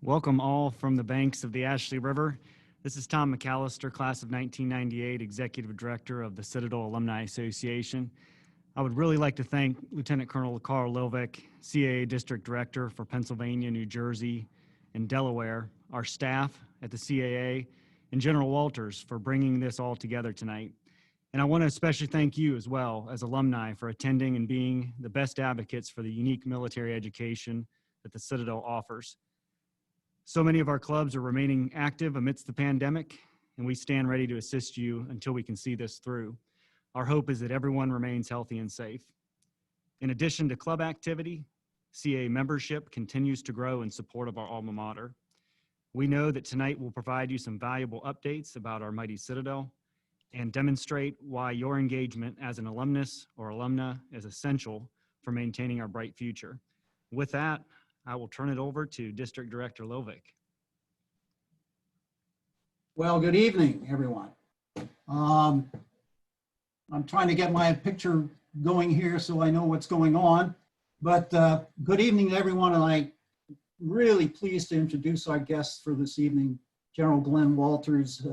Welcome all from the banks of the Ashley River. This is Tom McAllister, class of 1998, Executive Director of the Citadel Alumni Association. I would really like to thank Lieutenant Colonel Carl Lovick, CAA District Director for Pennsylvania, New Jersey, and Delaware, our staff at the CAA, and General Walters for bringing this all together tonight. And I want to especially thank you as well as alumni for attending and being the best advocates for the unique military education that the Citadel offers. So many of our clubs are remaining active amidst the pandemic, and we stand ready to assist you until we can see this through. Our hope is that everyone remains healthy and safe. In addition to club activity, CAA membership continues to grow in support of our alma mater. We know that tonight will provide you some valuable updates about our mighty Citadel and demonstrate why your engagement as an alumnus or alumna is essential for maintaining our bright future. With that, I will turn it over to District Director Lovick. Well, good evening, everyone. I'm trying to get my picture going here so I know what's going on. But good evening to everyone, and I'm really pleased to introduce our guests for this evening, General Glenn Walters,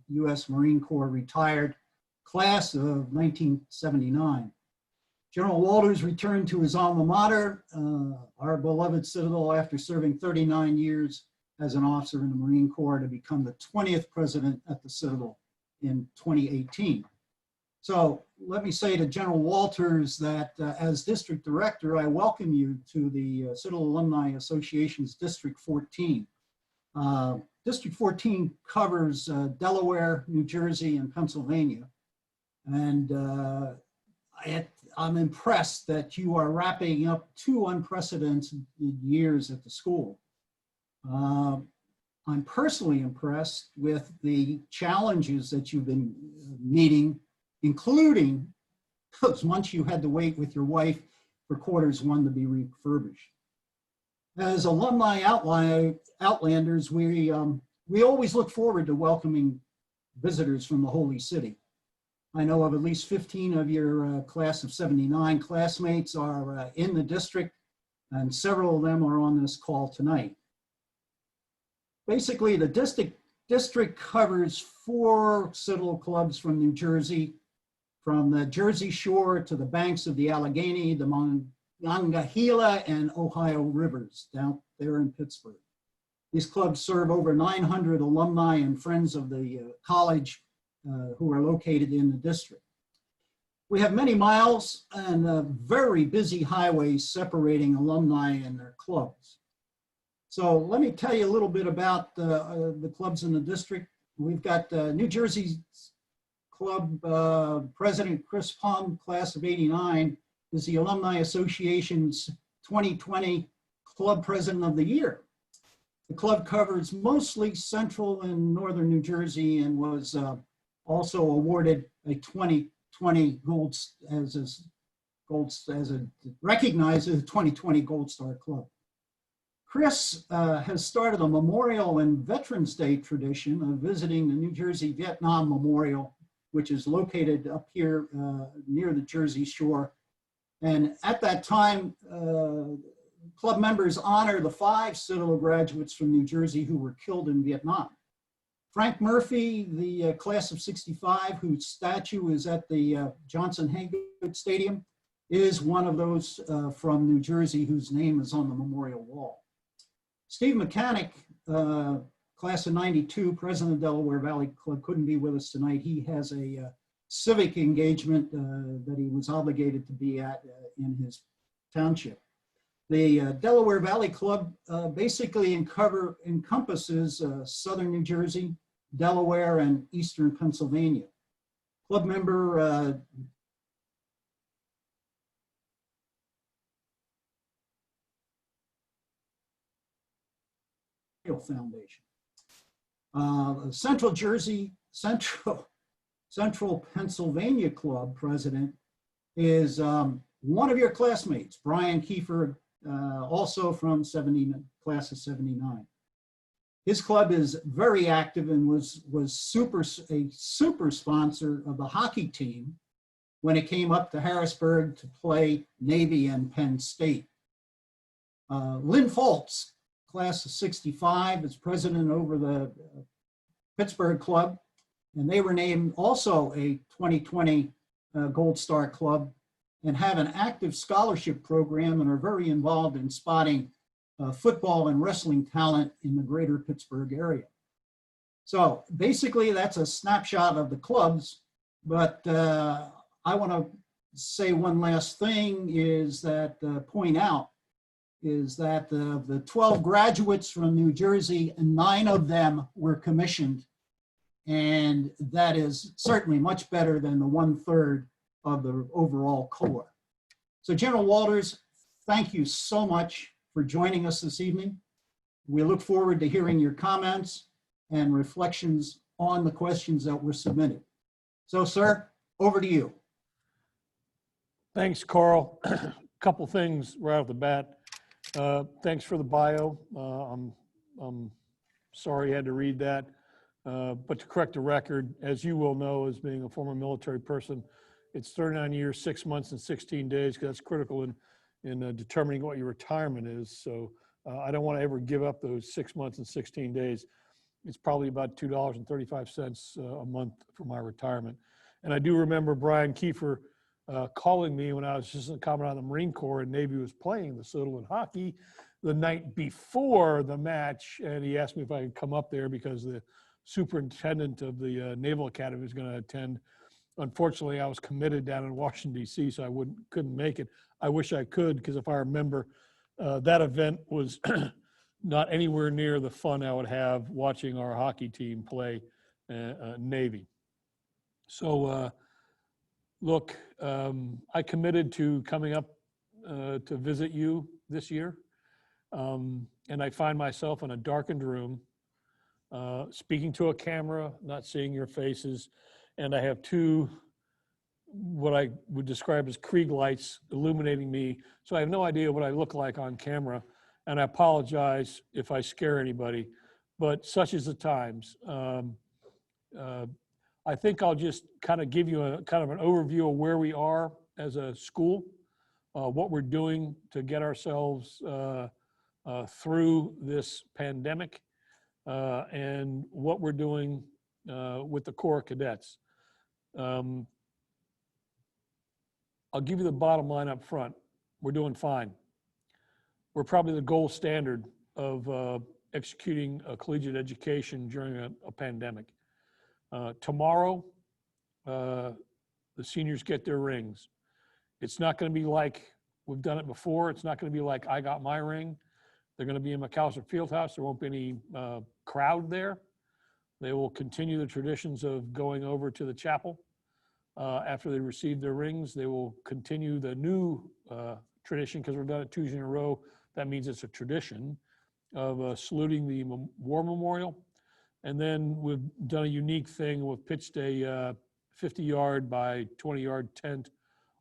U.S. Marine Corps retired, class of 1979. General Walters returned to his alma mater, our beloved Citadel, after serving 39 years as an officer in the Marine Corps to become the 20th president at the Citadel in 2018. So let me say to General Walters that as district director, I welcome you to the Citadel Alumni Association's District 14. District 14 covers Delaware, New Jersey, and Pennsylvania. And I'm impressed that you are wrapping up 2 unprecedented years at the school. I'm personally impressed with the challenges that you've been meeting, including those months you had to wait with your wife for quarters 1 to be refurbished. As alumni outlanders, we always look forward to welcoming visitors from the Holy City. I know of at least 15 of your class of 79 classmates are in the district, and several of them are on this call tonight. Basically, the district covers 4 Citadel clubs from New Jersey, from the Jersey Shore to the banks of the Allegheny, the Monongahela, and Ohio rivers down there in Pittsburgh. These clubs serve over 900 alumni and friends of the college who are located in the district. We have many miles and very busy highways separating alumni and their clubs. So let me tell you a little bit about the clubs in the district. We've got New Jersey Club President Chris Pum, class of 89, is the Alumni Association's 2020 Club President of the Year. The club covers mostly central and northern New Jersey and was also awarded a 2020 recognized as a 2020 Gold Star Club. Chris has started a Memorial and Veterans Day tradition of visiting the New Jersey Vietnam Memorial, which is located up here near the Jersey Shore. And at that time, club members honor the 5 Citadel graduates from New Jersey who were killed in Vietnam. Frank Murphy, the class of 65, whose statue is at the Johnson Haygood Stadium, is one of those from New Jersey whose name is on the memorial wall. Steve Mechanic, class of 92, president of Delaware Valley Club, couldn't be with us tonight. He has a civic engagement that he was obligated to be at in his township. The Delaware Valley Club basically encompasses southern New Jersey, Delaware, and eastern Pennsylvania. Club member Foundation. Central Pennsylvania Club president is one of your classmates, Brian Kiefer, also from class of 79. His club is very active and was a super sponsor of the hockey team when it came up to Harrisburg to play Navy and Penn State. Lynn Foltz, class of 65 as president over the Pittsburgh Club. And they were named also a 2020 Gold Star Club and have an active scholarship program and are very involved in spotting football and wrestling talent in the greater Pittsburgh area. So basically that's a snapshot of the clubs, but I want to say one last thing is that point out is that the 12 graduates from New Jersey, 9 of them were commissioned, and that is certainly much better than the 1/3 of the overall core. So General Walters, thank you so much for joining us this evening. We look forward to hearing your comments and reflections on the questions that were submitted. So sir, over to you. Thanks, Carl. Couple things right off the bat. Thanks for the bio. I'm sorry you had to read that. But to correct the record, as you will know, as being a former military person, it's 39 years, 6 months, and 16 days, because that's critical in determining what your retirement is. So I don't want to ever give up those 6 months and 16 days. It's probably about $2.35 a month for my retirement. And I do remember Brian Kiefer calling me when I was assistant commandant of the Marine Corps and Navy was playing the Sutherland hockey the night before the match. And he asked me if I could come up there because the superintendent of the Naval Academy was going to attend. Unfortunately, I was committed down in Washington, D.C., so I couldn't make it. I wish I could, because if I remember, that event was not anywhere near the fun I would have watching our hockey team play Navy. So, look, I committed to coming up to visit you this year, and I find myself in a darkened room, speaking to a camera, not seeing your faces, and I have 2 what I would describe as Krieg lights illuminating me, so I have no idea what I look like on camera, and I apologize if I scare anybody, but such is the times. I think I'll just kind of give you a kind of an overview of where we are as a school, what we're doing to get ourselves through this pandemic, and what we're doing with the Corps of Cadets. I'll give you the bottom line up front. We're doing fine. We're probably the gold standard of executing a collegiate education during a pandemic. Tomorrow, the seniors get their rings. It's not going to be like we've done it before. It's not going to be like I got my ring. They're going to be in McAllister Fieldhouse. There won't be any crowd there. They will continue the traditions of going over to the chapel after they receive their rings. They will continue the new tradition, because we've done it 2 years in a row. That means it's a tradition of saluting the War Memorial. And then we've done a unique thing. We've pitched a 50-yard by 20-yard tent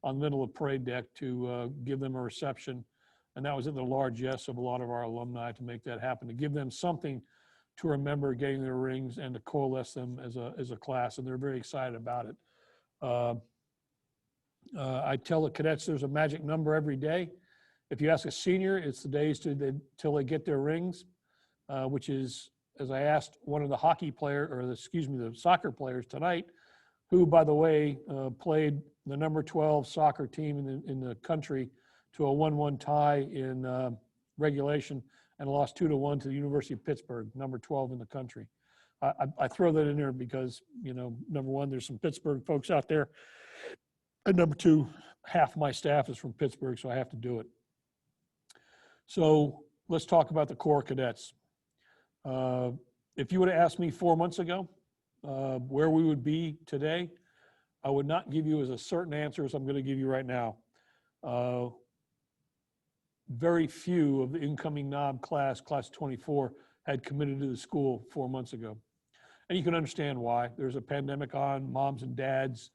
on the middle of the parade deck to give them a reception. And that was at the large yes of a lot of our alumni to make that happen, to give them something to remember getting their rings and to coalesce them as a class. And they're very excited about it. I tell the cadets there's a magic number every day. If you ask a senior, it's the days till they get their rings, which is, as I asked one of the the soccer players tonight, who, by the way, played the number 12 soccer team in the country to a 1-1 tie in regulation and lost 2-1 to the University of Pittsburgh, number 12 in the country. I throw that in there because, number one, there's some Pittsburgh folks out there. And number 2, half my staff is from Pittsburgh, so I have to do it. So let's talk about the Corps of Cadets. If you would have asked me 4 months ago where we would be today, I would not give you as a certain answer as I'm going to give you right now. Very few of the incoming NOB class 24, had committed to the school 4 months ago. And you can understand why. There's a pandemic on. Moms and dads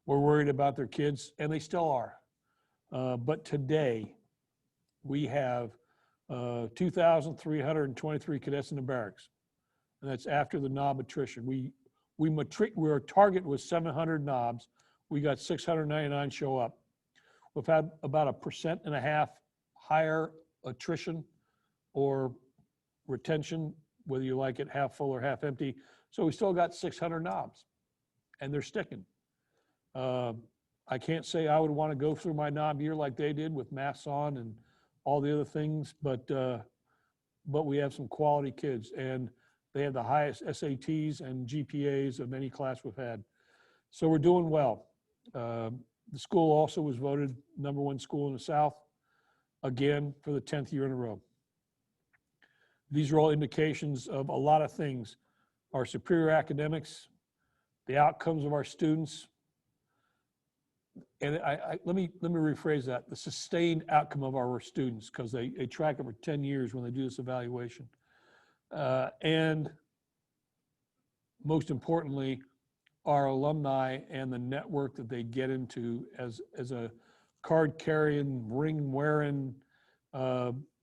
were worried about their kids, and they still are. But today, we have 2,323 cadets in the barracks. And that's after the NOB attrition. Our target was 700 NOBs. We got 699 show up. We've had about 1.5% higher attrition or retention, whether you like it half full or half empty. So we still got 600 knobs, and they're sticking. I can't say I would want to go through my knob year like they did with masks on and all the other things, but we have some quality kids, and they have the highest SATs and GPAs of any class we've had. So we're doing well. The school also was voted #1 school in the South, again, for the 10th year in a row. These are all indications of a lot of things: our superior academics, the outcomes of our students, and let me rephrase that: the sustained outcome of our students, because they track it for 10 years when they do this evaluation. And most importantly, our alumni and the network that they get into as a card-carrying, ring-wearing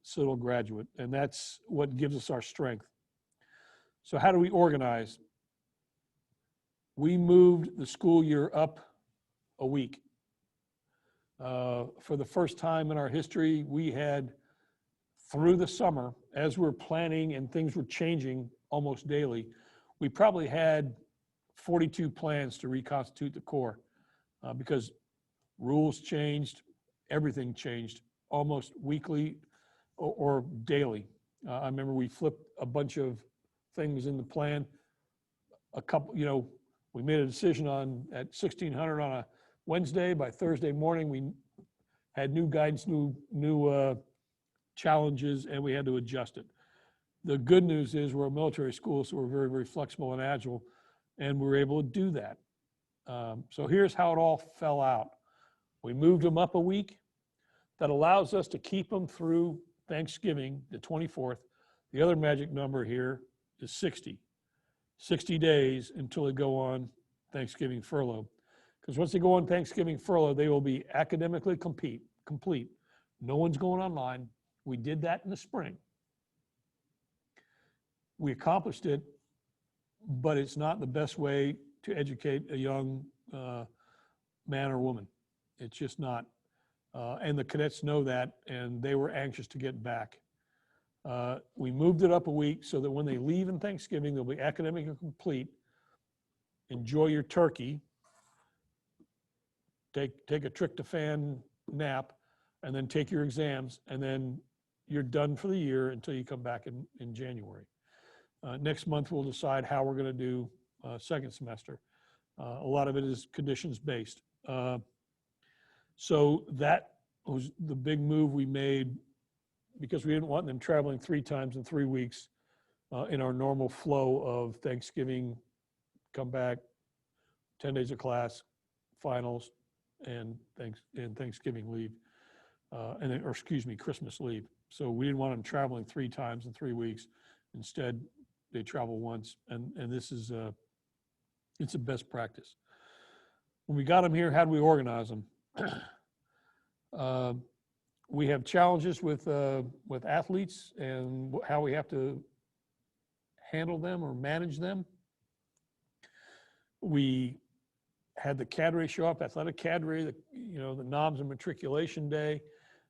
Citadel graduate. And that's what gives us our strength. So how do we organize? We moved the school year up a week. For the first time in our history, we had, through the summer, as we're planning and things were changing almost daily, we probably had 42 plans to reconstitute the core because rules changed, everything changed almost weekly or daily. I remember we flipped a bunch of things in the plan. A couple, we made a decision at 1600 on a Wednesday. By Thursday morning, we had new guidance, new challenges, and we had to adjust it. The good news is we're a military school, so we're very, very flexible and agile, and we were able to do that. So here's how it all fell out. We moved them up a week. That allows us to keep them through Thanksgiving, the 24th. The other magic number here is 60. 60 days until they go on Thanksgiving furlough. Because once they go on Thanksgiving furlough, they will be academically complete. No one's going online. We did that in the spring. We accomplished it, but it's not the best way to educate a young man or woman. It's just not. And the cadets know that, and they were anxious to get back. We moved it up a week so that when they leave in Thanksgiving, they'll be academically complete. Enjoy your turkey. Take a tryptophan nap, and then take your exams, and then you're done for the year until you come back in January. Next month, we'll decide how we're going to do second semester. A lot of it is conditions based. So that was the big move we made because we didn't want them traveling 3 times in 3 weeks in our normal flow of Thanksgiving, come back, 10 days of class, finals, and Thanksgiving leave, Christmas leave. So we didn't want them traveling 3 times in 3 weeks. Instead, they travel once, and this is it's a best practice. When we got them here, how do we organize them? We have challenges with athletes and how we have to handle them or manage them. We had the cadre show up, athletic cadre, the NOMS and matriculation day.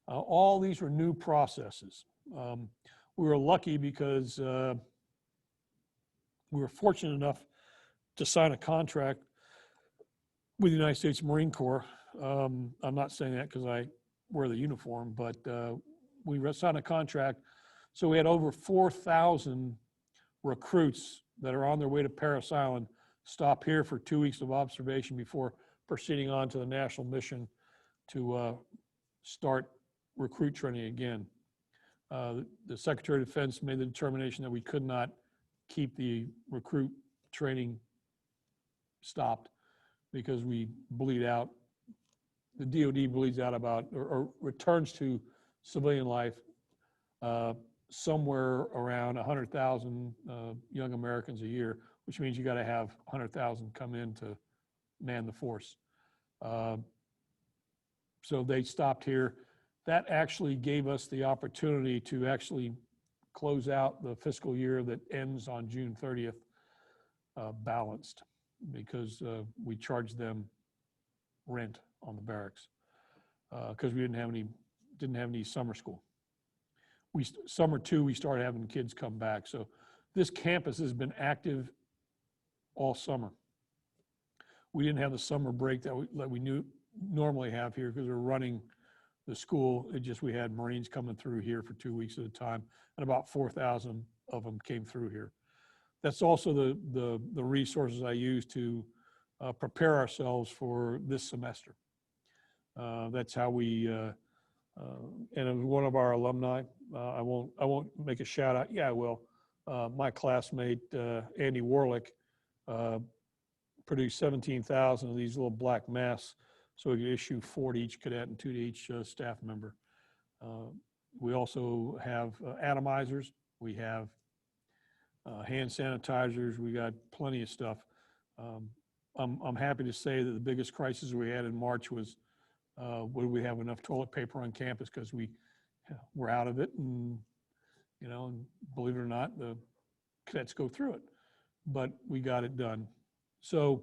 All these were new processes. We were lucky because we were fortunate enough to sign a contract with the United States Marine Corps. I'm not saying that because I wear the uniform, but we signed a contract. So we had over 4,000 recruits that are on their way to Parris Island stop here for 2 weeks of observation before proceeding on to the national mission to start recruit training again. The Secretary of Defense made the determination that we could not keep the recruit training stopped because we bleed out. The DoD bleeds out about or returns to civilian life somewhere around 100,000 young Americans a year, which means you got to have 100,000 come in to man the force. So they stopped here. That actually gave us the opportunity to actually close out the fiscal year that ends on June 30th balanced because we charged them rent on the barracks because we didn't have any summer school. summer two, we started having kids come back. So this campus has been active all summer. We didn't have the summer break that we normally have here because we're running the school. It just, we had Marines coming through here for 2 weeks at a time, and about 4,000 of them came through here. That's also the resources I use to prepare ourselves for this semester. That's how we, and it was one of our alumni. I won't make a shout out. Yeah, I will. My classmate, Andy Warlick, produced 17,000 of these little black masks, so we could issue 4 to each cadet and 2 to each staff member. We also have atomizers. We have hand sanitizers. We got plenty of stuff. I'm happy to say that the biggest crisis we had in March was, would we have enough toilet paper on campus, because we're out of it, and and believe it or not, the cadets go through it, but we got it done. So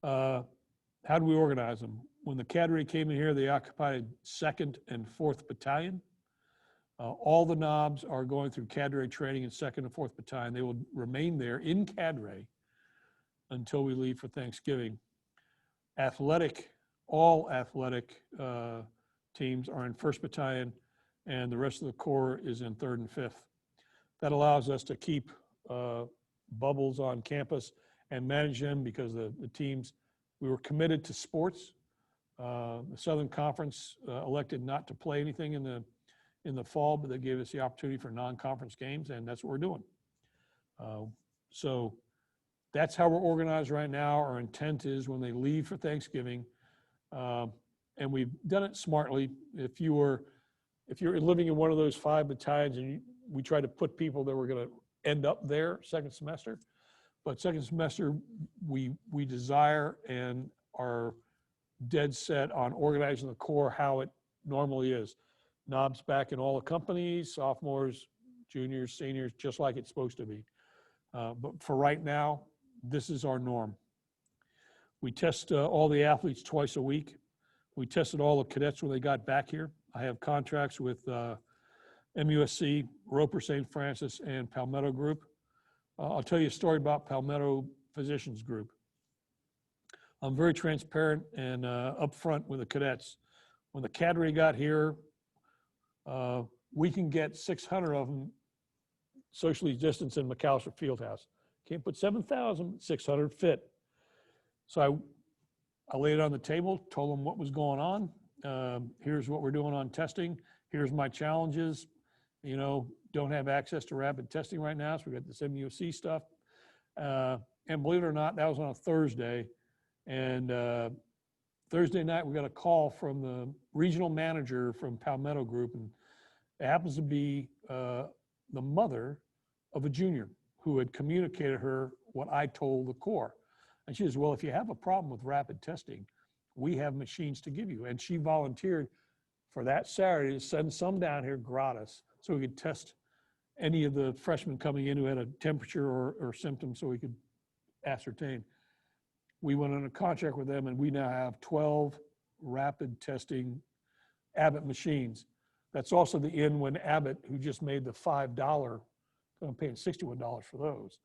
how do we organize them? When the cadre came in here, they occupied 2nd and 4th Battalion. All the knobs are going through cadre training in 2nd and 4th Battalion. They will remain there in cadre until we leave for Thanksgiving. All athletic teams are in 1st Battalion, and the rest of the Corps is in 3rd and 5th. That allows us to keep bubbles on campus and manage them, because the teams, we were committed to sports. The Southern Conference elected not to play anything in the fall, but they gave us the opportunity for non-conference games, and that's what we're doing. So that's how we're organized right now. Our intent is when they leave for Thanksgiving, and we've done it smartly. If you're living in one of those 5 battalions, and we try to put people that were going to end up there second semester, but second semester we desire and are dead set on organizing the Corps how it normally is. Knobs back in all the companies, sophomores, juniors, seniors, just like it's supposed to be. But for right now, this is our norm. We test all the athletes twice a week. We tested all the cadets when they got back here. I have contracts with MUSC, Roper St. Francis, and Palmetto Group. I'll tell you a story about Palmetto Physicians Group. I'm very transparent and upfront with the cadets. When the cadre got here, we can get 600 of them socially distanced in McAllister Fieldhouse. Can't put 7,000, 600 fit. So I laid it on the table, told them what was going on. Here's what we're doing on testing. Here's my challenges. Don't have access to rapid testing right now, so we got this MUSC stuff. And believe it or not, that was on a Thursday. And Thursday night, we got a call from the regional manager from Palmetto Group, and it happens to be the mother of a junior who had communicated her what I told the Corps. And she says, well, if you have a problem with rapid testing, we have machines to give you. And she volunteered for that Saturday to send some down here gratis so we could test any of the freshmen coming in who had a temperature or symptoms, so we could ascertain. We went on a contract with them, and we now have 12 rapid testing Abbott machines. That's also the in when Abbott, who just made the $5, I'm paying $61 for those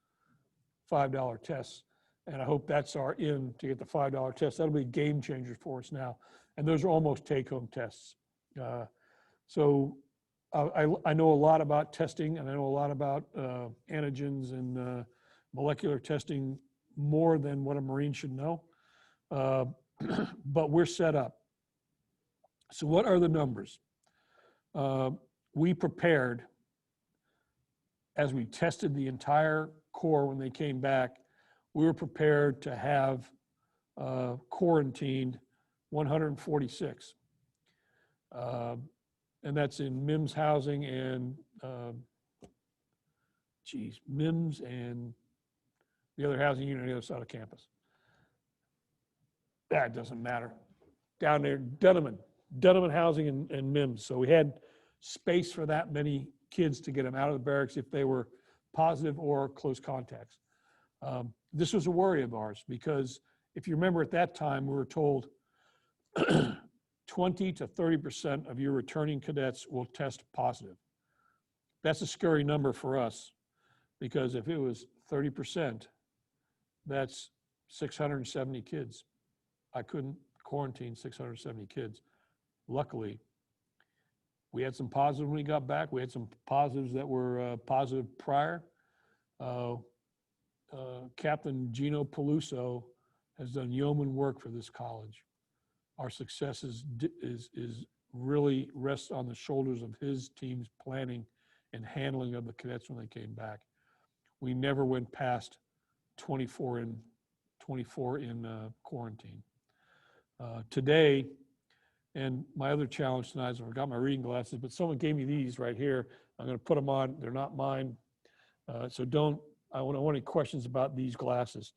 $5 tests. And I hope that's our in to get the $5 test. That'll be a game changer for us now. And those are almost take-home tests. So I know a lot about testing, and I know a lot about antigens and molecular testing, more than what a Marine should know. But we're set up. So what are the numbers? We prepared, as we tested the entire Corps when they came back, we were prepared to have quarantined 146. And that's in MIMS housing and, MIMS and the other housing unit on the other side of campus. That doesn't matter. Down there, Dunneman housing and MIMS. So we had space for that many kids to get them out of the barracks if they were positive or close contacts. This was a worry of ours, because if you remember at that time, we were told 20 to 30% of your returning cadets will test positive. That's a scary number for us, because if it was 30%, that's 670 kids. I couldn't quarantine 670 kids. Luckily, we had some positives when we got back. We had some positives that were positive prior. Captain Gino Peluso has done yeoman work for this college. Our success is really rests on the shoulders of his team's planning and handling of the cadets when they came back. We never went past 24 in quarantine. Today, and my other challenge tonight is I forgot my reading glasses, but someone gave me these right here. I'm going to put them on. They're not mine. So I don't want any questions about these glasses.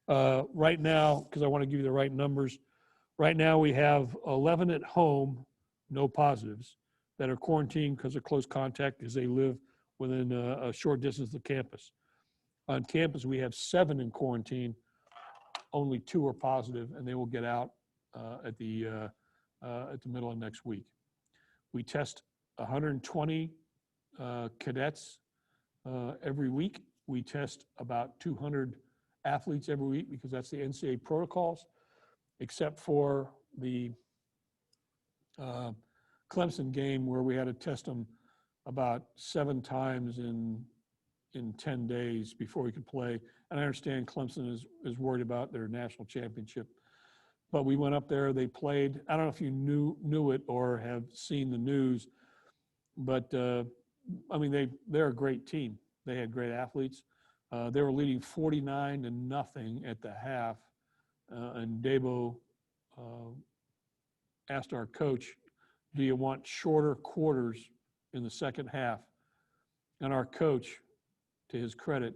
Right now, because I want to give you the right numbers, right now we have 11 at home, no positives, that are quarantined because of close contact because they live within a short distance of campus. On campus, we have 7 in quarantine. Only 2 are positive, and they will get out at the middle of next week. We test 120 cadets every week. We test about 200 athletes every week because that's the NCAA protocols, except for the Clemson game where we had to test them about 7 times in 10 days before we could play. And I understand Clemson is worried about their national championship. But we went up there, they played. I don't know if you knew it or have seen the news, but I mean, they're a great team. They had great athletes. They were leading 49-0 at the half. And Dabo asked our coach, do you want shorter quarters in the second half? And our coach, to his credit,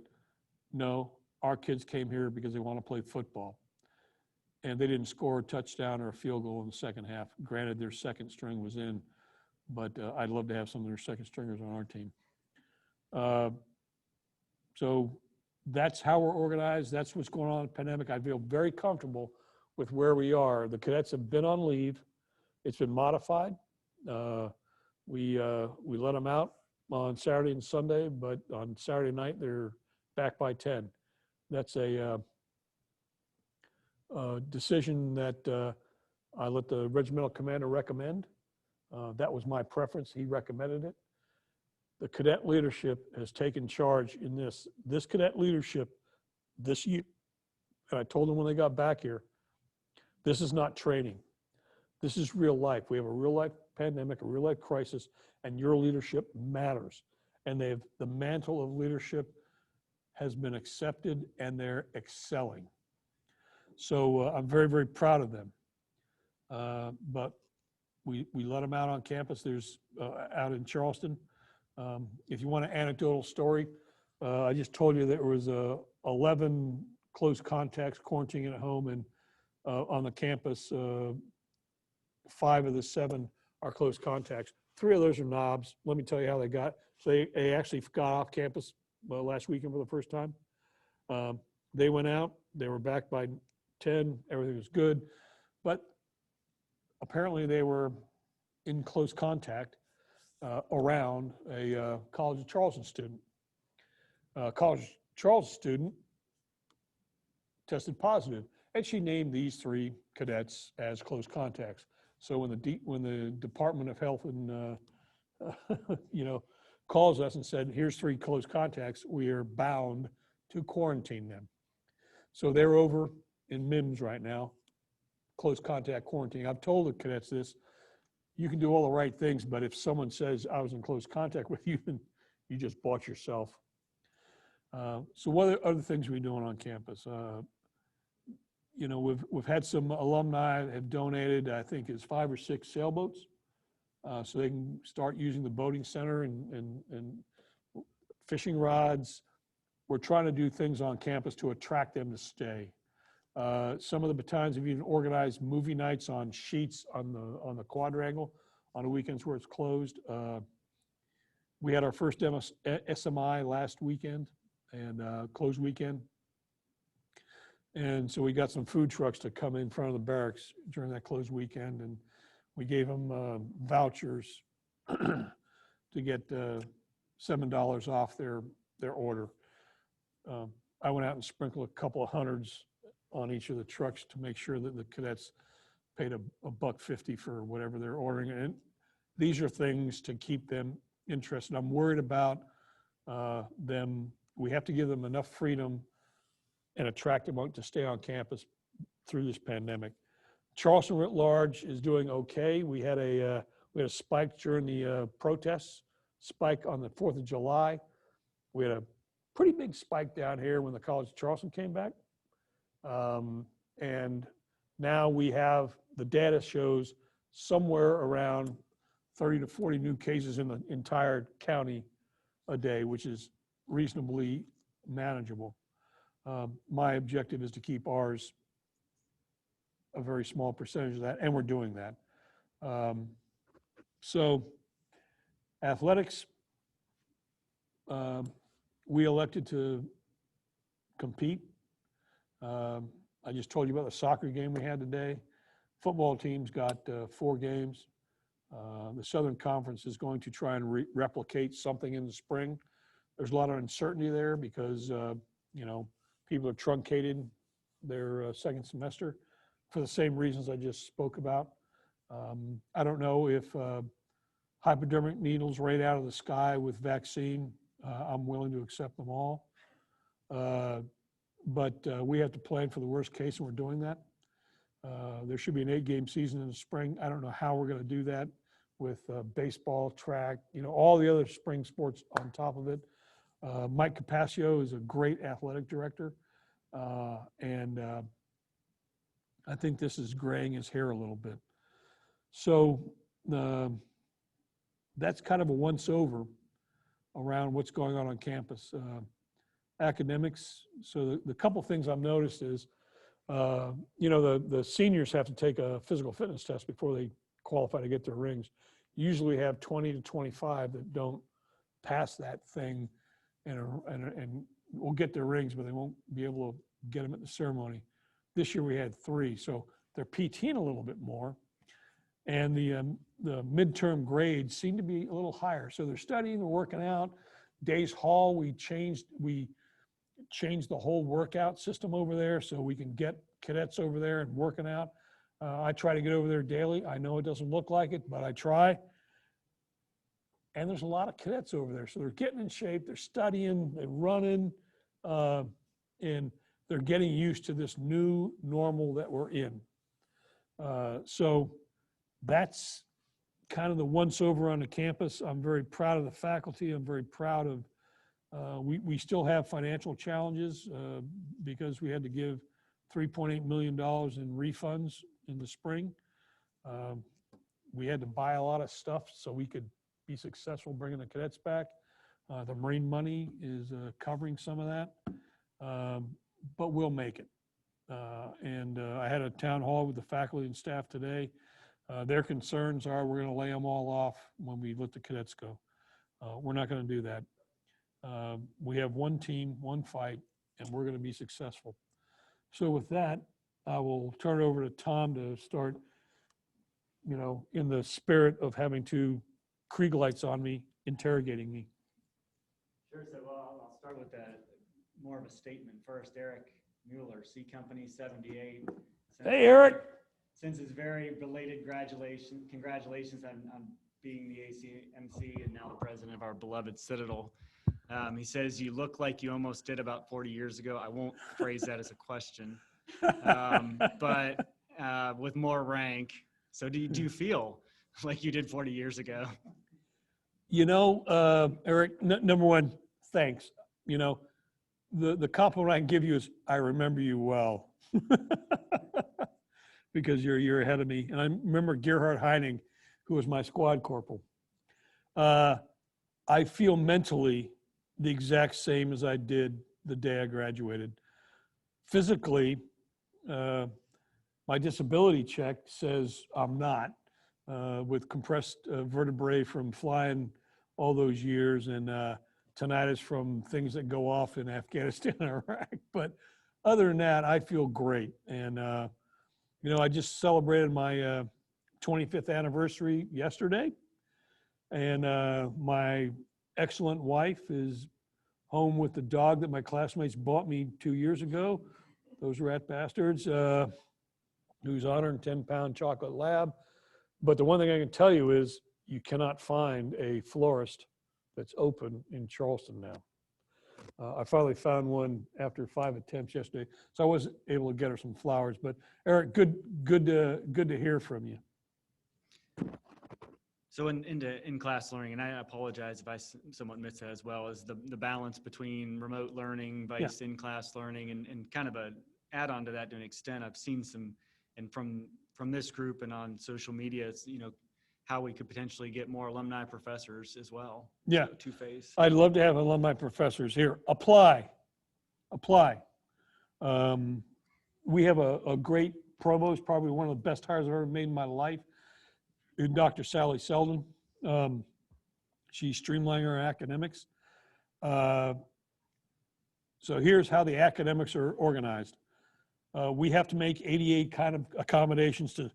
no, our kids came here because they want to play football. And they didn't score a touchdown or a field goal in the second half. Granted, their second string was in, but I'd love to have some of their second stringers on our team. So that's how we're organized. That's what's going on in the pandemic. I feel very comfortable with where we are. The cadets have been on leave. It's been modified. We let them out on Saturday and Sunday, but on Saturday night, they're back by 10. That's a decision that I let the regimental commander recommend. That was my preference. He recommended it. The cadet leadership has taken charge in this. This cadet leadership this year, and I told them when they got back here, this is not training. This is real life. We have a real life pandemic, a real life crisis, and your leadership matters. And the mantle of leadership has been accepted and they're excelling. So I'm very, very proud of them. But we let them out on campus. There's out in Charleston. If you want an anecdotal story, I just told you there was 11 close contacts quarantining at home, and on the campus, 5 of the 7 are close contacts. 3 of those are knobs. Let me tell you how they got. So they actually got off campus last weekend for the first time. They went out. They were back by 10. Everything was good. But apparently they were in close contact around a College of Charleston student. College of Charleston student tested positive, and she named these 3 cadets as close contacts. So when the Department of Health and calls us and said, here's 3 close contacts, we are bound to quarantine them. So they're over in MIMS right now, close contact quarantine. I've told the cadets this, you can do all the right things, but if someone says I was in close contact with you, then you just bought yourself. So what other things are we doing on campus? We've had some alumni have donated, I think it's 5 or 6 sailboats. So they can start using the boating center and fishing rods. We're trying to do things on campus to attract them to stay. Some of the battalions have even organized movie nights on sheets on the quadrangle on the weekends where it's closed. We had our first SMI last weekend and closed weekend. And so we got some food trucks to come in front of the barracks during that closed weekend, and we gave them vouchers to get $7 off their order. I went out and sprinkled a couple of hundreds on each of the trucks to make sure that the cadets paid a $1.50 for whatever they're ordering. And these are things to keep them interested. I'm worried about them. We have to give them enough freedom and attract them to stay on campus through this pandemic. Charleston writ large is doing okay. We had a spike during the protests, spike on the 4th of July. We had a pretty big spike down here when the College of Charleston came back. And now we have, the data shows somewhere around 30 to 40 new cases in the entire county a day, which is reasonably manageable. My objective is to keep ours a very small percentage of that, and we're doing that. So athletics, we elected to compete. I just told you about the soccer game we had today. Football team's got 4 games. The Southern Conference is going to try and replicate something in the spring. There's a lot of uncertainty there because, people are truncating their second semester for the same reasons I just spoke about. I don't know if hypodermic needles right out of the sky with vaccine, I'm willing to accept them all. But we have to plan for the worst case, and we're doing that. There should be an 8-game season in the spring. I don't know how we're going to do that with baseball, track, all the other spring sports on top of it. Mike Capaccio is a great athletic director, and I think this is graying his hair a little bit. So that's kind of a once-over around what's going on campus. Academics, so the couple things I've noticed is, the seniors have to take a physical fitness test before they qualify to get their rings. Usually have 20 to 25 that don't pass that thing and will get their rings, but they won't be able to get them at the ceremony. This year we had 3, so they're PTing a little bit more. And the midterm grades seem to be a little higher. So they're studying, they're working out. Days Hall, we changed the whole workout system over there so we can get cadets over there and working out. I try to get over there daily. I know it doesn't look like it, but I try. And there's a lot of cadets over there. So they're getting in shape, they're studying, they're running, and they're getting used to this new normal that we're in. So that's kind of the once over on the campus. I'm very proud of the faculty. I'm very proud of, we still have financial challenges because we had to give $3.8 million in refunds in the spring. We had to buy a lot of stuff so we could be successful bringing the cadets back. The Marine money is covering some of that, but we'll make it. And I had a town hall with the faculty and staff today. Their concerns are we're going to lay them all off when we let the cadets go. We're not going to do that. We have one team, one fight, and we're going to be successful. So with that, I will turn it over to Tom to start, in the spirit of having 2 Kriegelites on me, interrogating me. Sure. So I'll start with more of a statement first. Eric Mueller, C Company 78. Hey, Eric. Since his very belated congratulations on being the ACMC and now the president of our beloved Citadel. He says, you look like you almost did about 40 years ago. I won't phrase that as a question, but with more rank. So do you feel like you did 40 years ago? Eric, number one, thanks. The compliment I can give you is I remember you well. Because you're ahead of me. And I remember Gerhard Heining, who was my squad corporal. I feel mentally the exact same as I did the day I graduated. Physically, my disability check says I'm not, with compressed vertebrae from flying all those years and tinnitus from things that go off in Afghanistan and Iraq. But other than that, I feel great. And I just celebrated my 25th anniversary yesterday, and my excellent wife is home with the dog that my classmates bought me 2 years ago, those rat bastards, who's 110-pound chocolate lab. But the one thing I can tell you is you cannot find a florist that's open in Charleston now. I finally found one after 5 attempts yesterday, so I was able to get her some flowers. But Eric, good to hear from you. So into in-class learning, and I apologize if I somewhat missed that as well, is the balance between remote learning, vice in-class learning, and kind of a add-on to that to an extent. I've seen some, and from this group and on social media, it's, how we could potentially get more alumni professors as well. Yeah. So two-phase. I'd love to have alumni professors here. Apply. We have a great provost, probably one of the best hires I've ever made in my life, Dr. Sally Selden. She's streamlining our academics. So here's how the academics are organized. We have to make 88 kind of accommodations to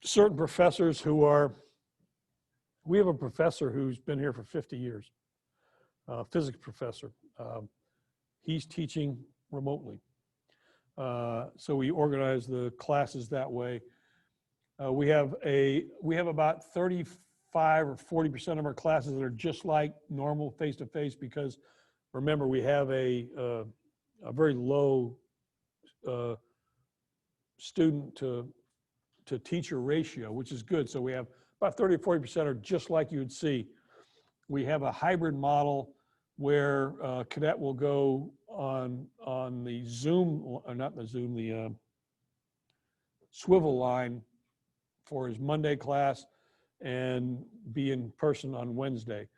certain professors we have a professor who's been here for 50 years, physics professor. He's teaching remotely. So we organize the classes that way. We have about 35 or 40% of our classes that are just like normal face-to-face, because remember, we have a very low student to teacher ratio, which is good. So we have about 30 or 40% are just like you would see. We have a hybrid model where a cadet will go on the Zoom, or not the Zoom, the swivel line for his Monday class and be in person on Wednesday.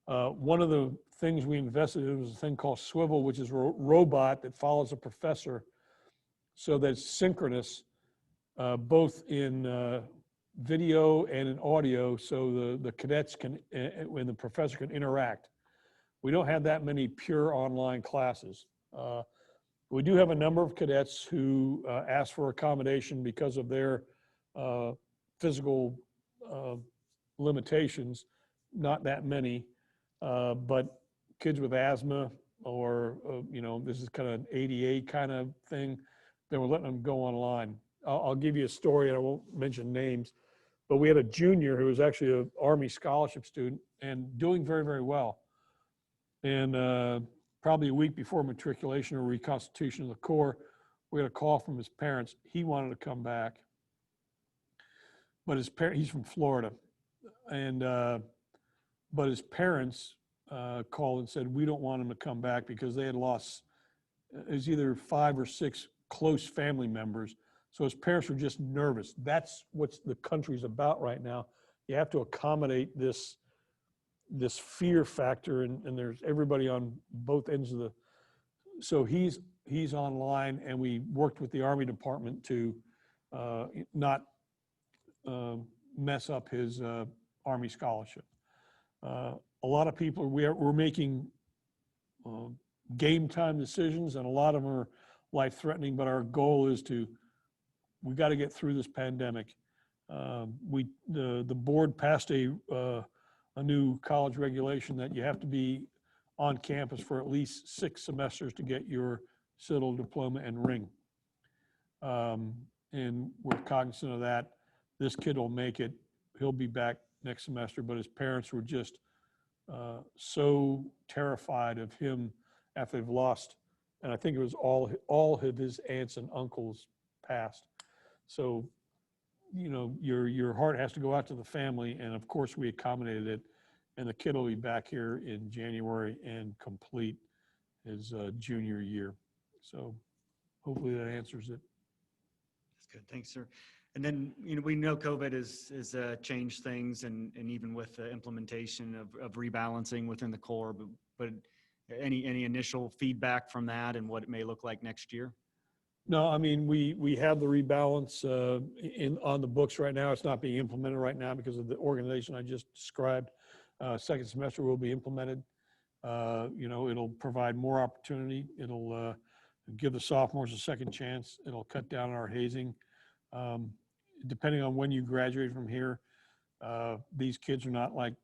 One of the things we invested in was a thing called Swivel, which is a robot that follows a professor so that it's synchronous, both in video and in audio, so the cadets can, and the professor can interact. We don't have that many pure online classes. We do have a number of cadets who ask for accommodation because of their physical limitations, not that many, but kids with asthma or, this is kind of an ADA kind of thing, then we're letting them go online. I'll give you a story, and I won't mention names, but we had a junior who was actually an Army scholarship student and doing very, very well. And probably a week before matriculation or reconstitution of the Corps, we got a call from his parents. He wanted to come back, but he's from Florida, and but his parents called and said, we don't want him to come back because they had lost, it was either 5 or 6 close family members. So his parents were just nervous. That's what the country's about right now. You have to accommodate this fear factor, and there's everybody on both ends of the, so he's online, and we worked with the Army Department to not mess up his Army scholarship. A lot of people, we're making game time decisions, and a lot of them are life-threatening, but our goal is we got to get through this pandemic. The board passed a new college regulation that you have to be on campus for at least 6 semesters to get your Citadel diploma and ring. And we're cognizant of that. This kid will make it. He'll be back next semester, but his parents were just so terrified of him after they've lost, and I think it was all of his aunts and uncles passed. So, your heart has to go out to the family, and of course we accommodated it, and the kid will be back here in January and complete his junior year. So hopefully that answers it. That's good. Thanks, sir. And then, we know COVID has changed things, and even with the implementation of rebalancing within the Corps, but any initial feedback from that and what it may look like next year? No, I mean, we have the rebalance on the books right now. It's not being implemented right now because of the organization I just described. Second semester will be implemented. It'll provide more opportunity. It'll give the sophomores a second chance. It'll cut down on our hazing. Depending on when you graduate from here, these kids are not like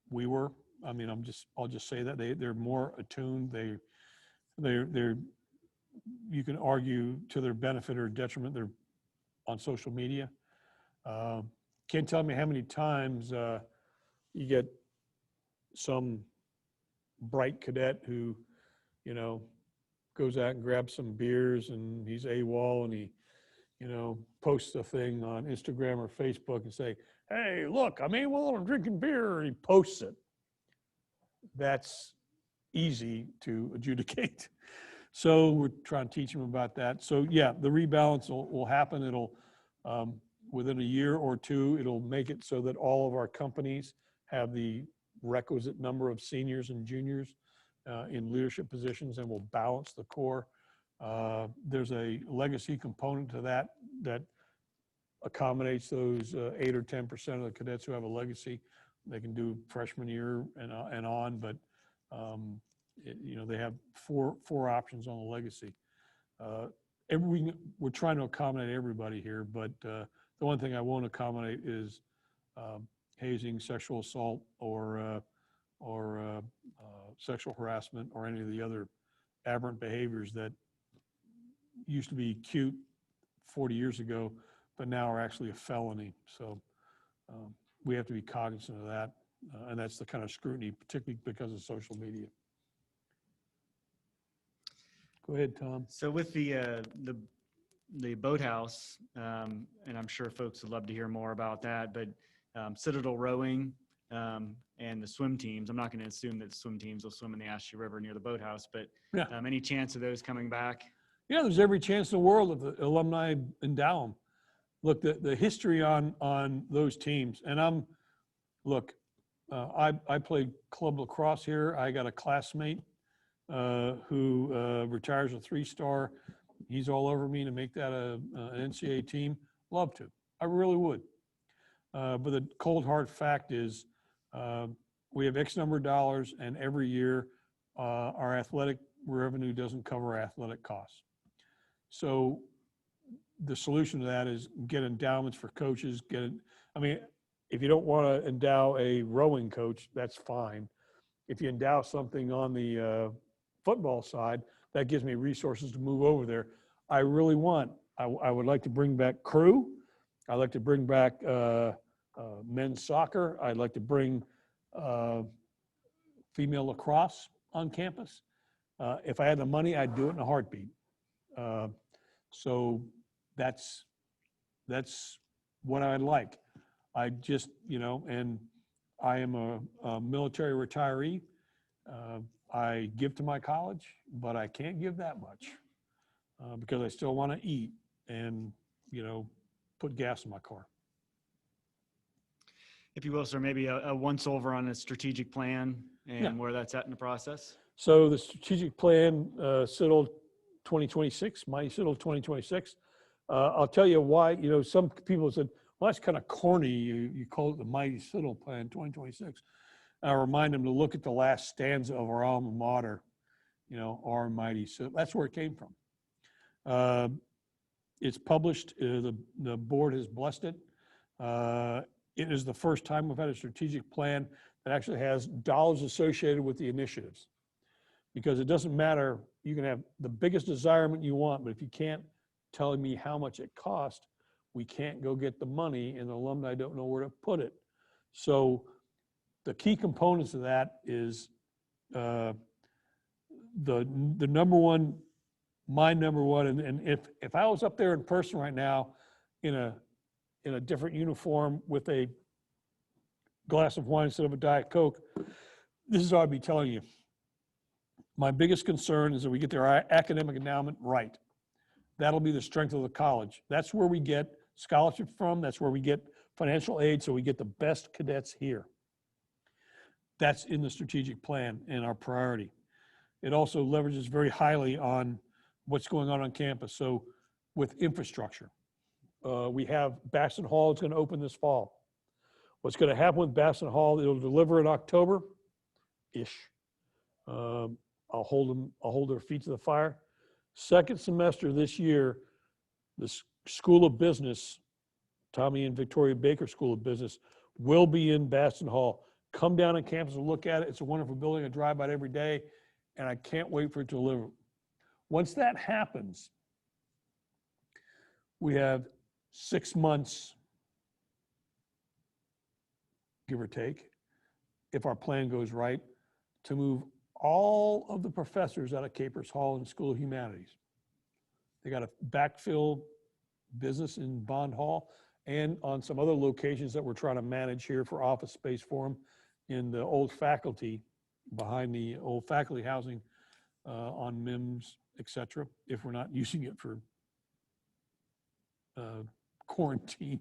we were. I mean, I'll just say that they're more attuned. They're, you can argue to their benefit or detriment, they're on social media. Can't tell me how many times you get some bright cadet who, you know, goes out and grabs some beers and he's AWOL and he, you know, posts a thing on Instagram or Facebook and say, hey, look, I'm AWOL, I'm drinking beer, and he posts it. That's easy to adjudicate. So we're trying to teach them about that. So yeah, the rebalance will happen. It'll, within a year or two, it'll make it so that all of our companies have the requisite number of seniors and juniors in leadership positions, and will balance the core. There's a legacy component to that that accommodates those 8 or 10% of the cadets who have a legacy. They can do freshman year and on, but you know, they have four options on the legacy. We're trying to accommodate everybody here, but the one thing I won't accommodate is hazing, sexual assault, or sexual harassment, or any of the other aberrant behaviors that used to be cute 40 years ago, but now are actually a felony. So we have to be cognizant of that, and that's the kind of scrutiny, particularly because of social media. Go ahead, Tom. So with the boathouse, and I'm sure folks would love to hear more about that, but Citadel Rowing and the swim teams, I'm not going to assume that swim teams will swim in the Ashley River near the boathouse, but Yeah. Any chance of those coming back? Yeah, there's every chance in the world that the alumni endow them. Look, the history on those teams, and I played club lacrosse here. I got a classmate who retires a 3-star. He's all over me to make that an NCAA team. Love to. I really would. But the cold hard fact is we have X number of dollars, and every year our athletic revenue doesn't cover our athletic costs. So the solution to that is get endowments for coaches. I mean, if you don't want to endow a rowing coach, that's fine. If you endow something on the football side, that gives me resources to move over there. I would like to bring back crew. I'd like to bring back men's soccer. I'd like to bring female lacrosse on campus. If I had the money, I'd do it in a heartbeat. So that's what I'd like. I just, you know, and I am a military retiree. I give to my college, but I can't give that much because I still want to eat and, you know, put gas in my car. If you will, sir, maybe a once over on a strategic plan and Yeah. where that's at in the process. So the strategic plan, Citadel 2026, Mighty Citadel 2026. I'll tell you why. You know, some people said, well, that's kind of corny. You call it the Mighty Citadel Plan 2026. I remind them to look at the last stanza of our alma mater, you know, our Mighty Citadel. That's where it came from. It's published. The board has blessed it. It is the first time we've had a strategic plan that actually has dollars associated with the initiatives. Because it doesn't matter, you can have the biggest desirement you want, but if you can't tell me how much it cost, we can't go get the money, and the alumni don't know where to put it. So the key components of that is the number one, my number one, and if I was up there in person right now in a different uniform with a glass of wine instead of a Diet Coke, this is what I'd be telling you. My biggest concern is that we get their academic endowment right. That'll be the strength of the college. That's where we get scholarship from. That's where we get financial aid, so we get the best cadets here. That's in the strategic plan and our priority. It also leverages very highly on what's going on campus. So with infrastructure, we have Baston Hall. It's going to open this fall. What's going to happen with Baston Hall, it'll deliver in October-ish. I'll hold their feet to the fire. Second semester this year, the School of Business, Tommy and Victoria Baker School of Business, will be in Baston Hall. come down on campus and look at it. It's a wonderful building. I drive by it every day, and I can't wait for it to deliver. Once that happens, we have 6 months, give or take, if our plan goes right, to move all of the professors out of Capers Hall and School of Humanities. They got to backfill business in Bond Hall and on some other locations that we're trying to manage here for office space for them in the old faculty, behind the old faculty housing on MIMS, et cetera, if we're not using it for quarantine.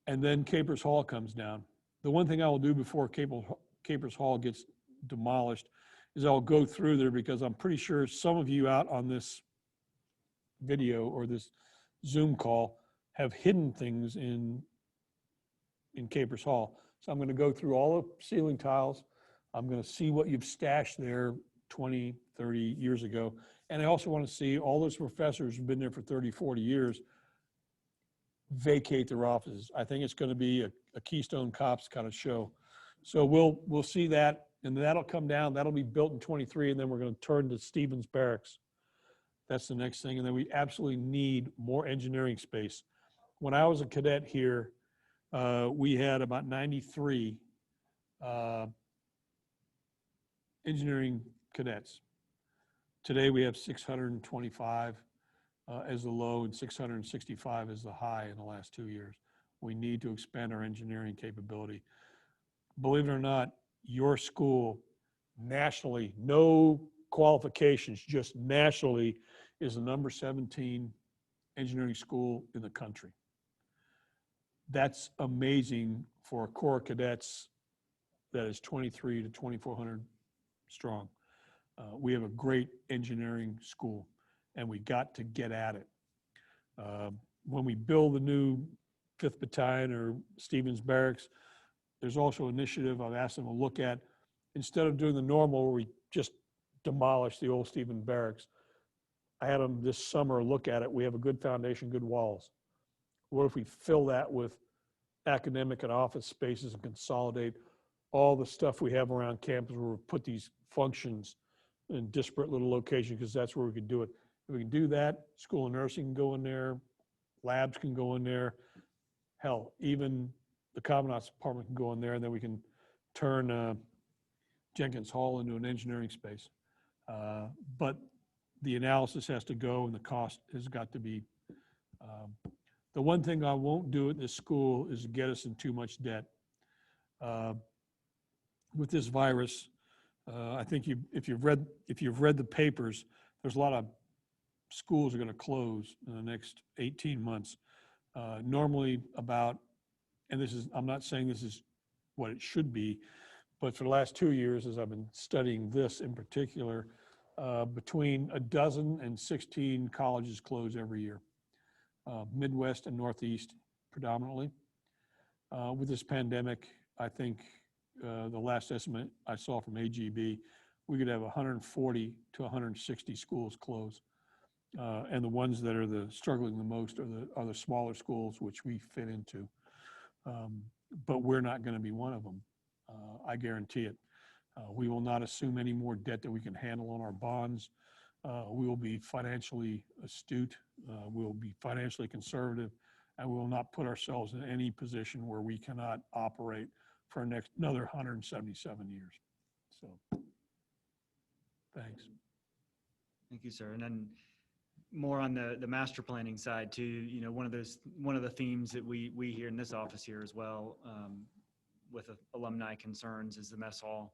And then Capers Hall comes down. The one thing I will do before Capers Hall gets demolished is I'll go through there, because I'm pretty sure some of you out on this video or this Zoom call have hidden things in Capers Hall. So I'm going to go through all the ceiling tiles. I'm going to see what you've stashed there 20, 30 years ago. And I also want to see all those professors who've been there for 30, 40 years vacate their offices. I think it's going to be a Keystone Cops kind of show. So we'll see that, and that'll come down. That'll be built in 23, and then we're going to turn to Stevens Barracks. That's the next thing. And then we absolutely need more engineering space. When I was a cadet here, we had about 93 engineering cadets. Today we have 625 as the low and 665 as the high in the last 2 years. We need to expand our engineering capability. Believe it or not, your school nationally, no qualifications, just nationally, is the number 17 engineering school in the country. That's amazing for a Corps of Cadets that is 23 to 2,400 strong. We have a great engineering school, and we got to get at it. When we build the new 5th Battalion or Stevens Barracks, there's also an initiative I've asked them to look at. Instead of doing the normal where we just demolish the old Stevens Barracks, I had them this summer look at it. We have a good foundation, good walls. What if we fill that with academic and office spaces and consolidate all the stuff we have around campus, where we put these functions in disparate little locations, because that's where we could do it. If we can do that, School of Nursing can go in there, labs can go in there, hell, even the Commandant's Department can go in there, and then we can turn Jenkins Hall into an engineering space. But the analysis has to go, and the cost has got to be. The one thing I won't do at this school is get us in too much debt. With this virus, I think if you've read the papers, there's a lot of schools are going to close in the next 18 months. Normally about, and this is, I'm not saying this is what it should be, but for the last 2 years, as I've been studying this in particular, between a dozen and 16 colleges close every year. Midwest and Northeast predominantly. With this pandemic, I think the last estimate I saw from AGB, we could have 140 to 160 schools close. And the ones that are struggling the most are the smaller schools, which we fit into. But we're not going to be one of them. I guarantee it. We will not assume any more debt that we can handle on our bonds. We will be financially astute. We will be financially conservative, and we will not put ourselves in any position where we cannot operate for another 177 years. So, thanks. Thank you, sir. And then more on the master planning side too, you know, one of the themes that we hear in this office here as well, with alumni concerns, is the mess hall.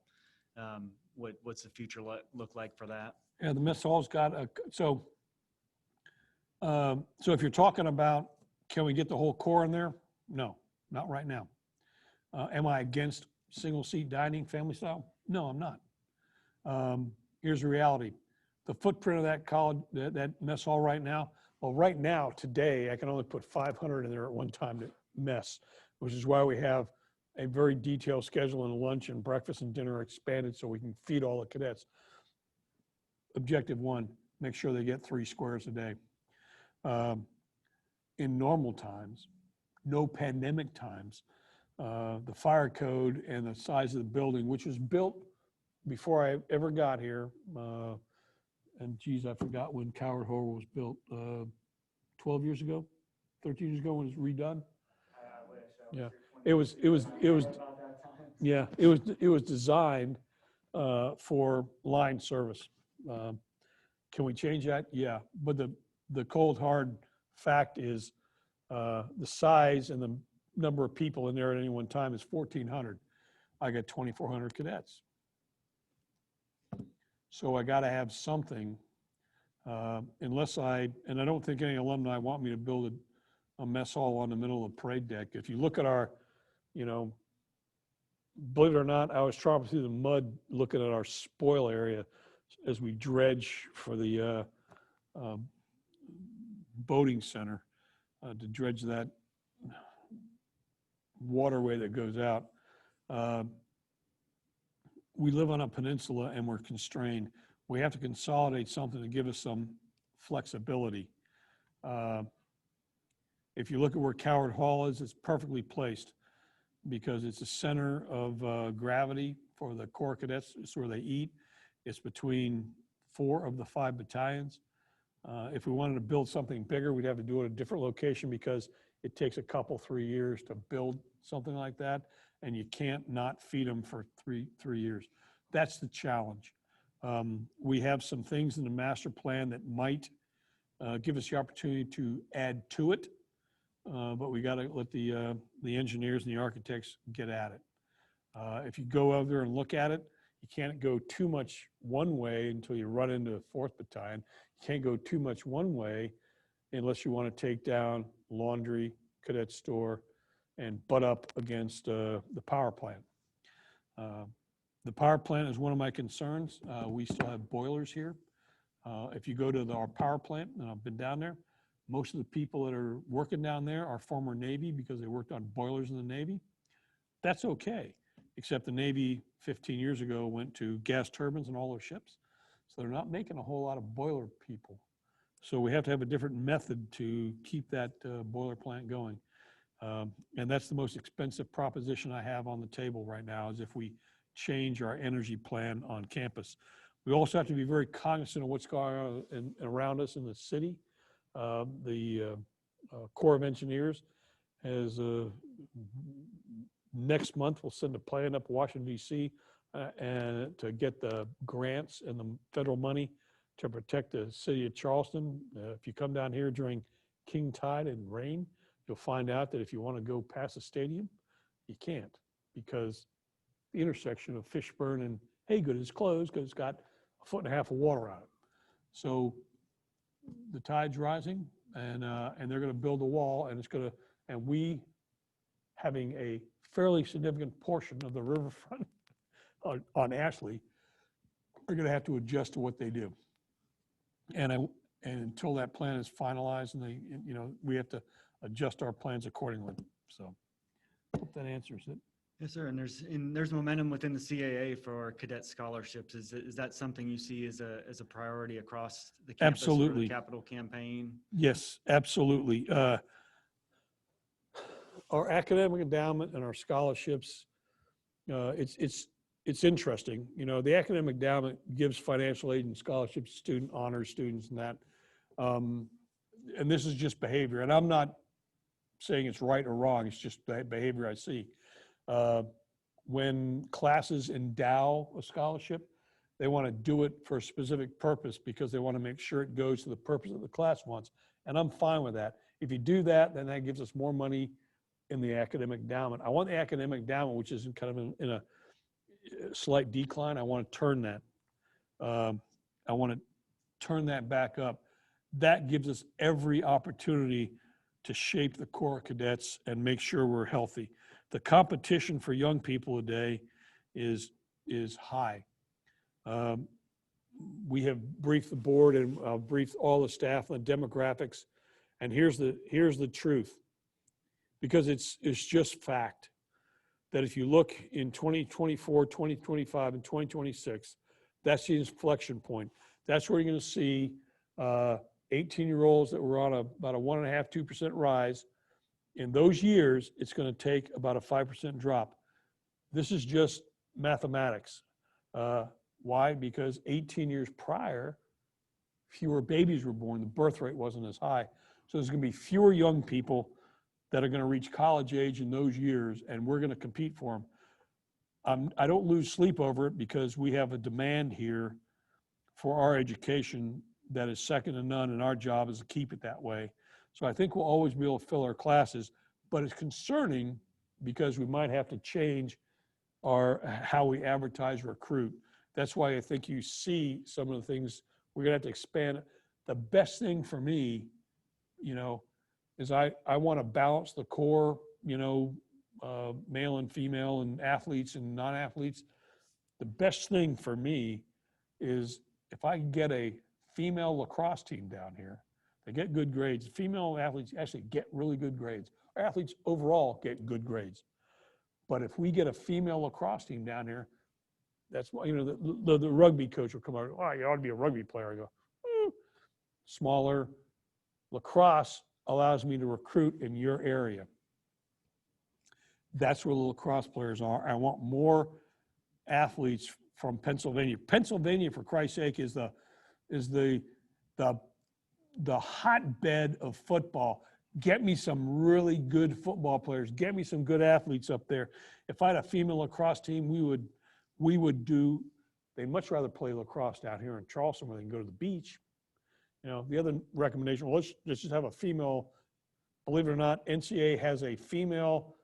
What's the future look like for that? Yeah, the mess hall's got so if you're talking about, can we get the whole core in there? No, not right now. Am I against single seat dining, family style? No, I'm not. Here's the reality. The footprint of that college, that mess hall right now, well, right now, today, I can only put 500 in there at one time to mess, which is why we have a very detailed schedule, and lunch and breakfast and dinner expanded so we can feed all the cadets. Objective one, make sure they get 3 squares a day. In normal times, no pandemic times, the fire code and the size of the building, which was built before I ever got here. And geez, I forgot when Coward Hall was built, 12 years ago, 13 years ago when it was redone. Yeah, it was, yeah, it was designed for line service. Can we change that? Yeah, but the cold hard fact is the size and the number of people in there at any one time is 1,400. I got 2,400 cadets. So I got to have something, unless and I don't think any alumni want me to build a mess hall on the middle of the parade deck. If you look at our, believe it or not, I was tromping through the mud looking at our spoil area as we dredge for the boating center to dredge that waterway that goes out. We live on a peninsula and we're constrained. We have to consolidate something to give us some flexibility. If you look at where Coward Hall is, it's perfectly placed because it's the center of gravity for the Corps cadets. It's where they eat. It's between 4 of the 5 battalions. If we wanted to build something bigger, we'd have to do it at a different location because it takes a couple, 3 years to build something like that, and you can't not feed them for three years. That's the challenge. We have some things in the master plan that might give us the opportunity to add to it, but we got to let the engineers and the architects get at it. If you go out there and look at it, you can't go too much one way until you run into 4th Battalion. You can't go too much one way unless you want to take down laundry, cadet store, and butt up against the power plant. The power plant is one of my concerns. We still have boilers here. If you go to our power plant, and I've been down there, most of the people that are working down there are former Navy because they worked on boilers in the Navy. That's okay, except the Navy 15 years ago went to gas turbines on all their ships. So they're not making a whole lot of boiler people. So we have to have a different method to keep that boiler plant going. And that's the most expensive proposition I have on the table right now is if we change our energy plan on campus. We also have to be very cognizant of what's going on around us in the city. The Corps of Engineers has, next month, we'll send a plan up to Washington, D.C. And to get the grants and the federal money to protect the city of Charleston. If you come down here during king tide and rain, you'll find out that if you want to go past the stadium, you can't because the intersection of Fishburne and Haygood is closed because it's got 1.5 feet of water on it. So the tide's rising and they're going to build a wall and we having a fairly significant portion of the riverfront on Ashley are going to have to adjust to what they do. And until that plan is finalized and we have to adjust our plans accordingly. So hope that answers it. Yes, sir. And there's momentum within the CAA for cadet scholarships. Is that something you see as a priority across the campus? Absolutely. For the capital campaign? Yes, absolutely. Our academic endowment and our scholarships, it's interesting. The academic endowment gives financial aid and scholarships to student honors students and that. And this is just behavior. And I'm not saying it's right or wrong. It's just behavior I see. When classes endow a scholarship, they want to do it for a specific purpose because they want to make sure it goes to the purpose that the class wants. And I'm fine with that. If you do that, then that gives us more money in the academic endowment. I want the academic endowment, which is kind of in a slight decline. I want to turn that. I want to turn that back up. That gives us every opportunity to shape the Corps of Cadets and make sure we're healthy. The competition for young people today is high. We have briefed the board and briefed all the staff on the demographics. And here's the truth, because it's just fact that if you look in 2024, 2025, and 2026, that's the inflection point. That's where you're going to see 18-year-olds that were on about a 1.5%, 2% rise in those years, it's going to take about a 5% drop. This is just mathematics. Why? Because 18 years prior, fewer babies were born. The birth rate wasn't as high. So there's going to be fewer young people that are going to reach college age in those years, and we're going to compete for them. I don't lose sleep over it because we have a demand here for our education that is second to none, and our job is to keep it that way. So I think we'll always be able to fill our classes, but it's concerning because we might have to change how we advertise, recruit. That's why I think you see some of the things we're gonna have to expand. The best thing for me, is I want to balance the core, male and female and athletes and non-athletes. The best thing for me is if I can get a female lacrosse team down here, they get good grades. Female athletes actually get really good grades. Our athletes overall get good grades. But if we get a female lacrosse team down here, that's why, the rugby coach will come out, oh, you ought to be a rugby player. I go, smaller. Lacrosse allows me to recruit in your area. That's where the lacrosse players are. I want more athletes from Pennsylvania. Pennsylvania, for Christ's sake, is the hotbed of football. Get me some really good football players. Get me some good athletes up there. If I had a female lacrosse team, we would do. They'd much rather play lacrosse down here in Charleston where they can go to the beach. The other recommendation, well, let's just have a female. Believe it or not, NCAA has a female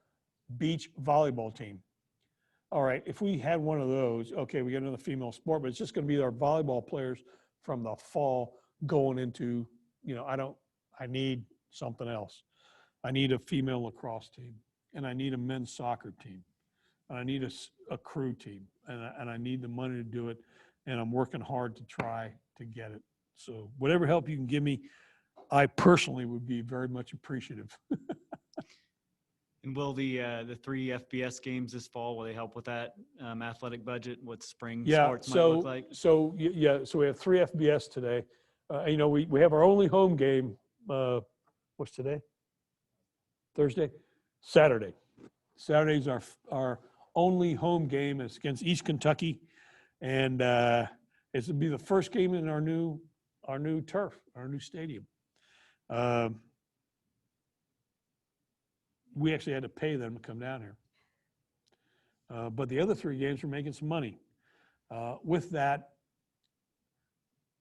beach volleyball team. All right, if we had one of those, okay, we get another female sport, but it's just going to be our volleyball players from the fall going into, I need something else. I need a female lacrosse team, and I need a men's soccer team, and I need a crew team, and I need the money to do it, and I'm working hard to try to get it. So whatever help you can give me, I personally would be very much appreciative. And will the 3 FBS games this fall, will they help with that athletic budget, what spring sports might look like? So we have 3 FBS today. We have our only home game. What's today? Thursday? Saturday. Saturday's our only home game. It's against East Kentucky, and it's to be the first game in our new turf, our new stadium. We actually had to pay them to come down here. But the other 3 games are making some money. With that,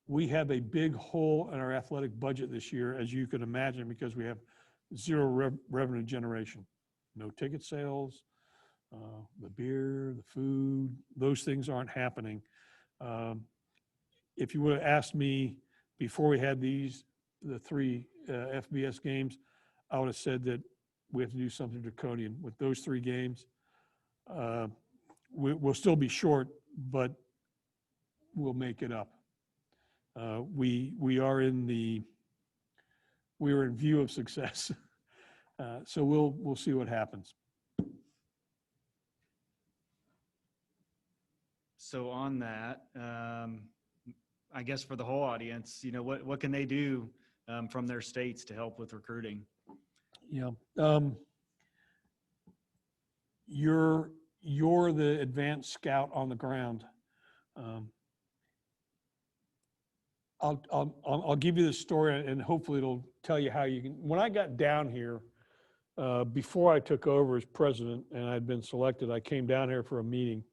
we have a big hole in our athletic budget this year, as you can imagine, because we have zero revenue generation. No ticket sales, the beer, the food, those things aren't happening. If you would have asked me before we had the 3 FBS games, I would have said that we have to do something draconian with those 3 games. We'll still be short, but we'll make it up. We are in view of success. So we'll see what happens. So on that, I guess for the whole audience, what can they do from their states to help with recruiting? Yeah. You're the advanced scout on the ground. I'll give you the story, and hopefully it'll tell you how you can. When I got down here, before I took over as president and I'd been selected, I came down here for a meeting,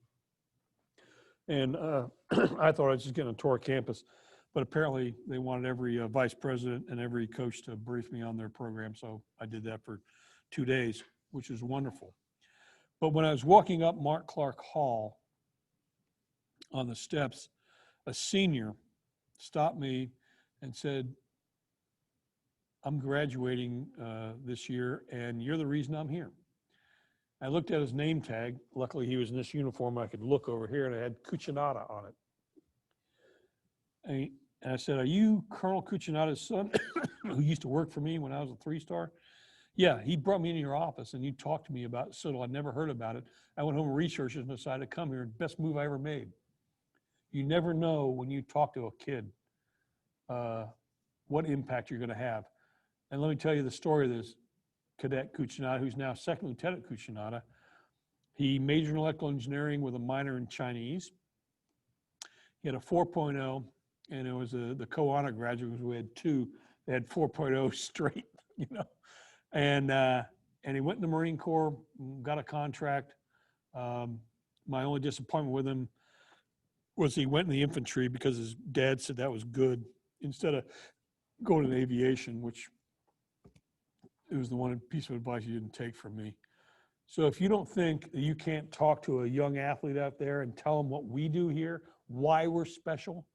and I thought I was just getting a tour of campus, but apparently they wanted every vice president and every coach to brief me on their program, so I did that for 2 days, which is wonderful. But when I was walking up Mark Clark Hall on the steps, a senior stopped me and said, "I'm graduating this year, and you're the reason I'm here." I looked at his name tag. Luckily, he was in this uniform. I could look over here, and it had Cucinotta on it. And I said, "Are you Colonel Cucinotta's son who used to work for me when I was a 3-star? "Yeah, he brought me into your office, and you talked to me about Citadel. I'd never heard about it. I went home and researched it and decided to come here. Best move I ever made." You never know when you talk to a kid what impact you're going to have. And let me tell you the story of this. Cadet Cucinato, who's now Second Lieutenant Cucinato. He majored in electrical engineering with a minor in Chinese. He had a 4.0, and it was the co-honor graduates. We had two. They had 4.0 straight, you know. And he went in the Marine Corps, got a contract. My only disappointment with him was he went in the infantry because his dad said that was good instead of going in aviation, which it was the one piece of advice you didn't take from me. So if you don't think that you can't talk to a young athlete out there and tell him what we do here, why we're special,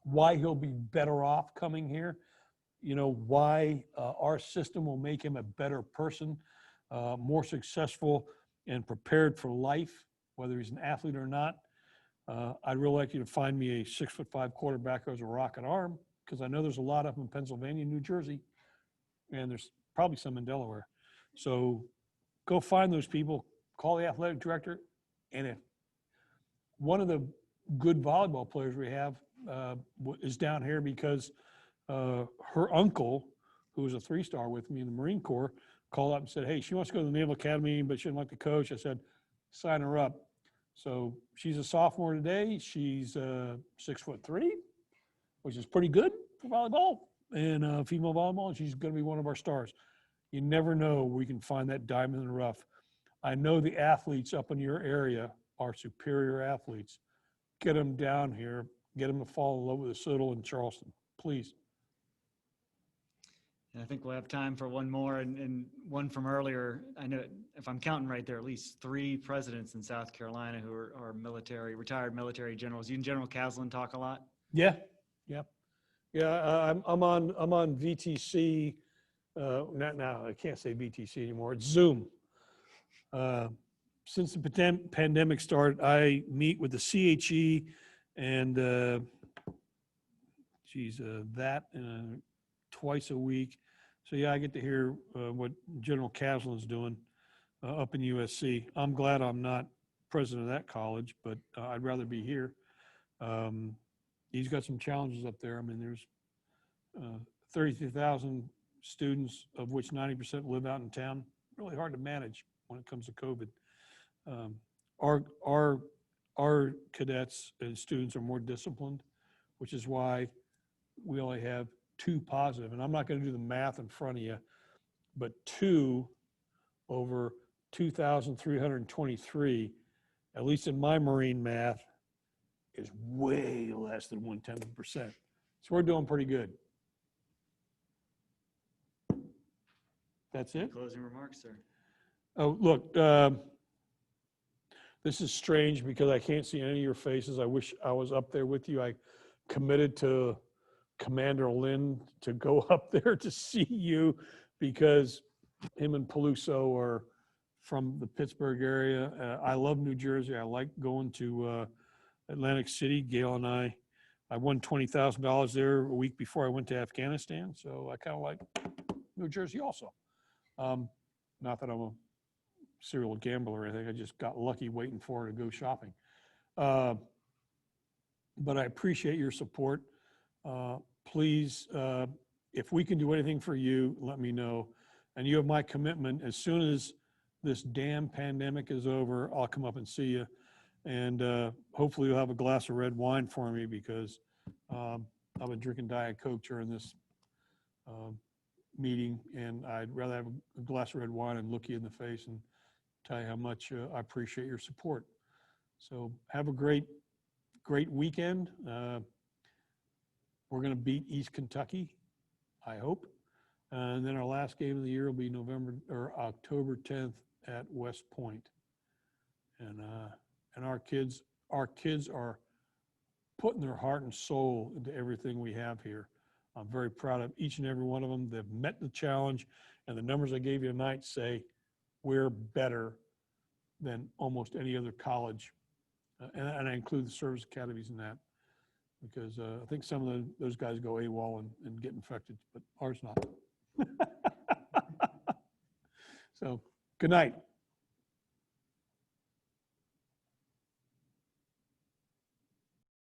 why he'll be better off coming here, you know, why our system will make him a better person, more successful and prepared for life, whether he's an athlete or not. I'd really like you to find me a 6'5" quarterback who has a rocket arm, because I know there's a lot of them in Pennsylvania, New Jersey, and there's probably some in Delaware. So go find those people, call the athletic director, and if one of the good volleyball players we have is down here because her uncle, who was a 3-star with me in the Marine Corps, called up and said, hey, she wants to go to the Naval Academy, but she didn't like the coach. I said, sign her up. So she's a sophomore today. She's 6'3", which is pretty good for volleyball and female volleyball, and she's going to be one of our stars. You never know where we can find that diamond in the rough. I know the athletes up in your area are superior athletes. Get them down here. Get them to fall in love with the Citadel in Charleston, please. And I think we'll have time for one more and one from earlier. I know, if I'm counting right, there are at least 3 presidents in South Carolina who are military, retired military generals. You and General Caslin talk a lot? Yeah. I'm on VTC. Not now. I can't say VTC anymore. It's Zoom. Since the pandemic started, I meet with the CHE and that twice a week. So yeah, I get to hear what General Caslin's doing up in USC. I'm glad I'm not president of that college, but I'd rather be here. He's got some challenges up there. I mean, there's 32,000 students, of which 90% live out in town. Really hard to manage when it comes to COVID. Our cadets and students are more disciplined, which is why we only have 2 positive. And I'm not going to do the math in front of you, but 2 over 2,323, at least in my Marine math, is way less than 0.1%. So we're doing pretty good. That's it. Closing remarks, sir. Oh, look, this is strange because I can't see any of your faces. I wish I was up there with you. I committed to Commander Lynn to go up there to see you because him and Peluso are from the Pittsburgh area. I love New Jersey. I like going to Atlantic City. Gail and I won $20,000 there a week before I went to Afghanistan. So I kind of like New Jersey also. Not that I'm a serial gambler or anything. I just got lucky waiting for her to go shopping. But I appreciate your support. Please, if we can do anything for you, let me know. And you have my commitment. As soon as this damn pandemic is over, I'll come up and see you. And hopefully you'll have a glass of red wine for me because I've been drinking Diet Coke during this meeting, and I'd rather have a glass of red wine and look you in the face and tell you how much I appreciate your support. So have a great weekend. We're going to beat East Kentucky, I hope. And then our last game of the year will be October 10th at West Point. And our kids are putting their heart and soul into everything we have here. I'm very proud of each and every one of them. They've met the challenge, and the numbers I gave you tonight say we're better than almost any other college. And I include the service academies in that because I think some of those guys go AWOL and get infected, but ours not. So, good night.